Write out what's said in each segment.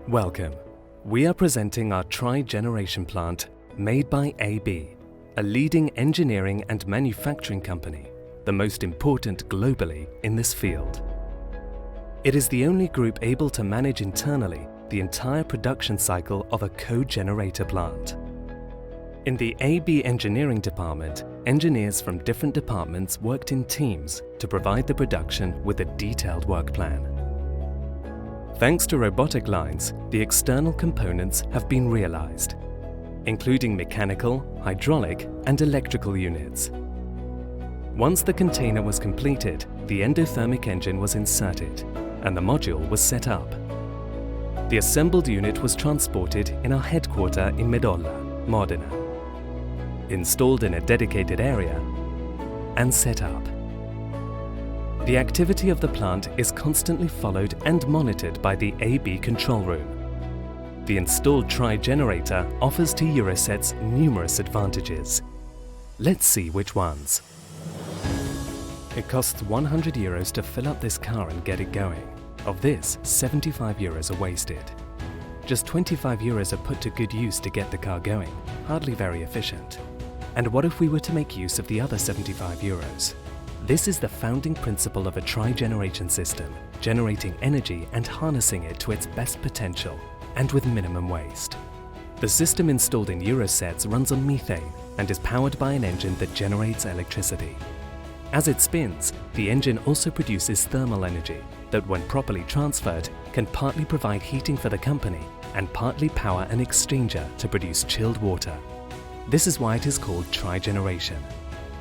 Welcome. We are presenting our Trigeneration Plant made by AB, a leading engineering and manufacturing company, the most important globally in this field. It is the only group able to manage internally the entire production cycle of a cogenerator plant. In the AB engineering department, engineers from different departments worked in teams to provide the production with a detailed work plan. Thanks to robotic lines, the external components have been realized, including mechanical, hydraulic, and electrical units. Once the container was completed, the endothermic engine was inserted, and the module was set up. The assembled unit was transported in our headquarters in Medolla, Modena, installed in a dedicated area, and set up. The activity of the plant is constantly followed and monitored by the AB control room. The installed Trigenerator offers to Eurosets numerous advantages. Let's see which ones. It costs €100 to fill up this car and get it going. Of this, €75 are wasted. Just €25 are put to good use to get the car going, hardly very efficient. And what if we were to make use of the other €75? This is the founding principle of a trigeneration system, generating energy and harnessing it to its best potential, and with minimum waste. The system installed in Eurosets runs on methane and is powered by an engine that generates electricity. As it spins, the engine also produces thermal energy that, when properly transferred, can partly provide heating for the company and partly power an exchanger to produce chilled water. This is why it is called trigeneration.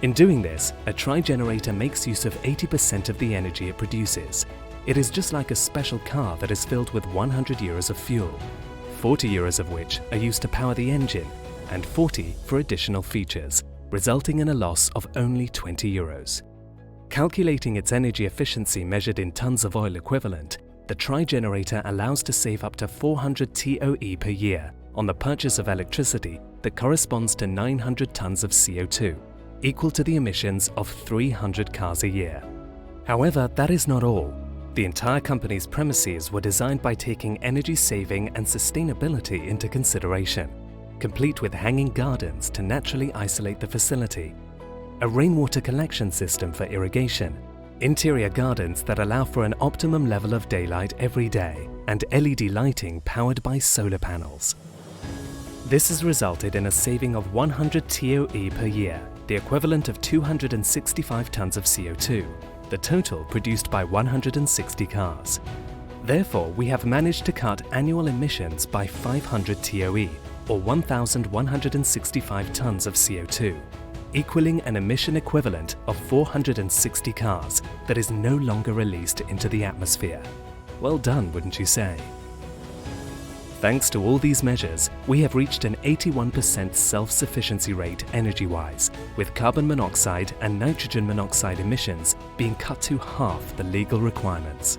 In doing this, a trigenerator makes use of 80% of the energy it produces. It is just like a special car that is filled with €100 of fuel, €40 of which are used to power the engine and 40 for additional features, resulting in a loss of only €20. Calculating its energy efficiency measured in tons of oil equivalent, the trigenerator allows to save up to 400 TOE per year on the purchase of electricity that corresponds to 900 tons of CO2. Equal to the emissions of 300 cars a year. However, that is not all. The entire company's premises were designed by taking energy saving and sustainability into consideration, complete with hanging gardens to naturally isolate the facility, a rainwater collection system for irrigation, interior gardens that allow for an optimum level of daylight every day, and LED lighting powered by solar panels. This has resulted in a saving of 100 TOE per year, the equivalent of 265 tons of CO2, the total produced by 160 cars. Therefore, we have managed to cut annual emissions by 500 TOE, or 1,165 tons of CO2, equaling an emission equivalent of 460 cars that is no longer released into the atmosphere. Well done, wouldn't you say? Thanks to all these measures, we have reached an 81% self-sufficiency rate energy-wise, with carbon monoxide and nitrogen monoxide emissions being cut to half the legal requirements.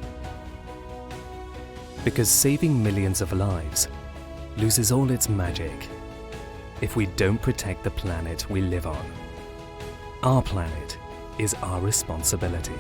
Because saving millions of lives loses all its magic if we don't protect the planet we live on. Our planet is our responsibility.